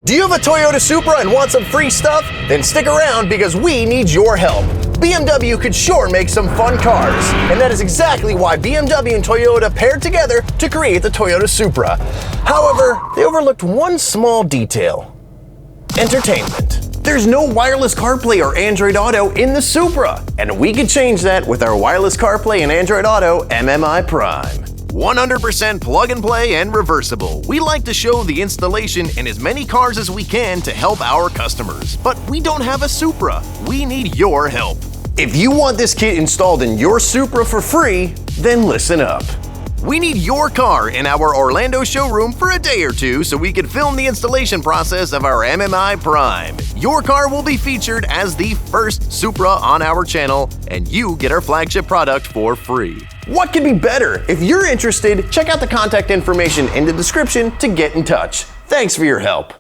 Do you have a Toyota Supra and want some free stuff? Then stick around because we need your help. BMW could sure make some fun cars, and that is exactly why BMW and Toyota paired together to create the Toyota Supra. However, they overlooked one small detail: entertainment. There's no wireless CarPlay or Android Auto in the Supra, and we can change that with our wireless CarPlay and Android Auto MMI Prime. 100% plug and play and reversible. We like to show the installation in as many cars as we can to help our customers. But we don't have a Supra. We need your help. If you want this kit installed in your Supra for free, then listen up. We need your car in our Orlando showroom for a day or two so we can film the installation process of our MMI Prime. Your car will be featured as the first Supra on our channel, and you get our flagship product for free. What could be better? If you're interested, check out the contact information in the description to get in touch. Thanks for your help.